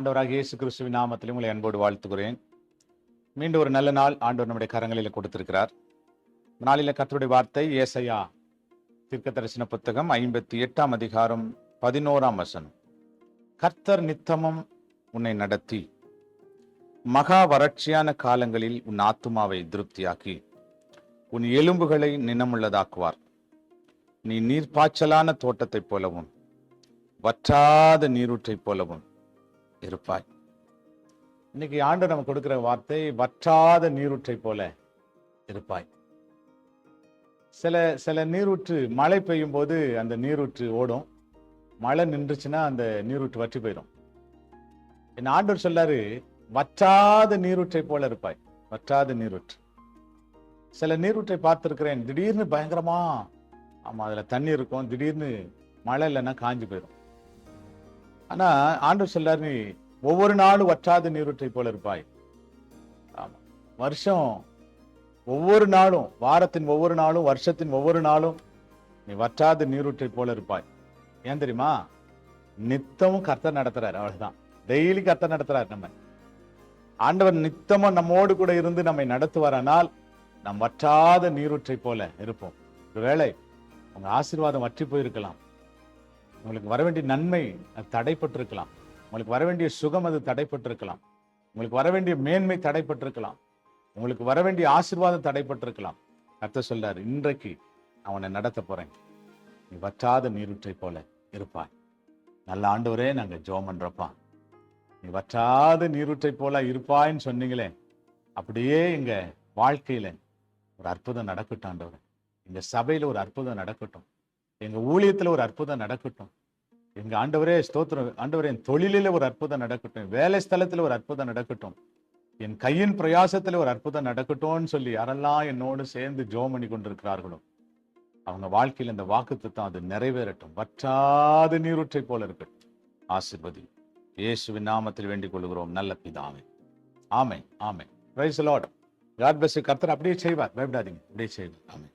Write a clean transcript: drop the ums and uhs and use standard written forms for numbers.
ஆண்டவராகிய இயேசு கிறிஸ்துவின் நாமத்தில் உங்களை அன்போடு வாழ்த்துகிறேன். மீண்டும் ஒரு நல்ல நாள் ஆண்டவர் நம்முடைய கரங்களில் கொடுத்திருக்கிறார். நாளில கர்த்தருடைய வார்த்தை ஏசாயா தீர்க்கதரிசன புத்தகம் 58ஆம் அதிகாரம் 11ஆம் வசனம். கர்த்தர் நித்தமும் உன்னை நடத்தி மகா வறட்சியான காலங்களில் உன் ஆத்துமாவை திருப்தியாக்கி உன் எலும்புகளை நினமுள்ளதாக்குவார். நீ நீர்ப்பாய்ச்சலான தோட்டத்தைப் போலவும் வற்றாத நீரூற்றைப் போலவும் இருப்பாய். இன்னைக்கு ஆண்டவர் நமக்கு கொடுக்கிற வார்த்தை வற்றாத நீரூற்றை போல இருப்பாய். சில நீரூற்று மழை பெய்யும் போது அந்த நீரூற்று ஓடும், மழை நின்றுச்சுன்னா அந்த நீரூற்று வற்றி போயிடும். என் ஆண்டவர் சொல்லாரு, வற்றாத நீரூற்றை போல இருப்பாய். வற்றாத நீரூற்று. சில நீரூற்றை பார்த்திருக்கிறேன், திடீர்னு பயங்கரமா அதுல தண்ணி இருக்கும், திடீர்னு மழை இல்லைன்னா காஞ்சி போயிடும். ஆனா ஆண்டவர் சொல்லாரு, நீ ஒவ்வொரு நாளும் வற்றாத நீரூற்றை போல இருப்பாய். ஆமா, வருஷம் ஒவ்வொரு நாளும், வாரத்தின் ஒவ்வொரு நாளும், வருஷத்தின் ஒவ்வொரு நாளும் நீ வற்றாத நீரூற்றை போல இருப்பாய். ஏன் தெரியுமா? நித்தமும் கர்த்தர் நடத்துறாரு. அவ்வளவுதான். டெய்லி கர்த்தர் நடத்துறாரு. நம்ம ஆண்டவர் நித்தமும் நம்மோடு கூட இருந்து நம்மை நடத்துவாரானால் நாம் வற்றாத நீரூற்றை போல இருப்போம். ஒருவேளை உங்க ஆசீர்வாதம் வற்றி போயிருக்கலாம், உங்களுக்கு வர வேண்டிய நன்மை அது தடைப்பட்டிருக்கலாம், உங்களுக்கு வர வேண்டிய சுகம் அது தடைப்பட்டிருக்கலாம், உங்களுக்கு வர வேண்டிய மேன்மை தடைப்பட்டிருக்கலாம், உங்களுக்கு வர வேண்டிய ஆசீர்வாதம் தடைப்பட்டிருக்கலாம். கர்த்தர் சொல்றாரு, இன்றைக்கு அவனை நடத்த போறேன், நீ வற்றாத நீரூற்றை போல இருப்பாய். நல்ல ஆண்டவரே, நாங்க ஜெபம் பண்றப்பா, நீ வற்றாத நீரூற்றை போல இருப்பாய்ன்னு சொன்னீங்களே, அப்படியே எங்க வாழ்க்கையில ஒரு அற்புதம் நடக்கட்டும் ஆண்டவரே. எங்க சபையில ஒரு அற்புதம் நடக்கட்டும், எங்க ஊழியத்துல ஒரு அற்புதம் நடக்கட்டும். எங்க ஆண்டவரே ஸ்தோத்திரம். ஆண்டவரே, என் தொழிலில ஒரு அற்புதம் நடக்கட்டும், வேலை ஸ்தலத்துல ஒரு அற்புதம் நடக்கட்டும், என் கையின் பிரயாசத்துல ஒரு அற்புதம் நடக்கட்டும்னு சொல்லி யாரெல்லாம் என்னோடு சேர்ந்து ஜெபம் பண்ணி கொண்டிருக்கிறார்களோ அவங்க வாழ்க்கையில் இந்த வாக்குத்தத்தம் அது நிறைவேறட்டும். வற்றாத நீரூற்றை போல இருக்கட்டும். ஆசீர்வதி. இயேசுவின் நாமத்தில் வேண்டிக் கொள்கிறோம் நல்ல பிதாவே. Amen, amen. Praise the Lord. God bless you. கர்த்தர் அப்படியே செய்வார், பயப்படாதீங்க, அப்படியே செய்வார். ஆமென்.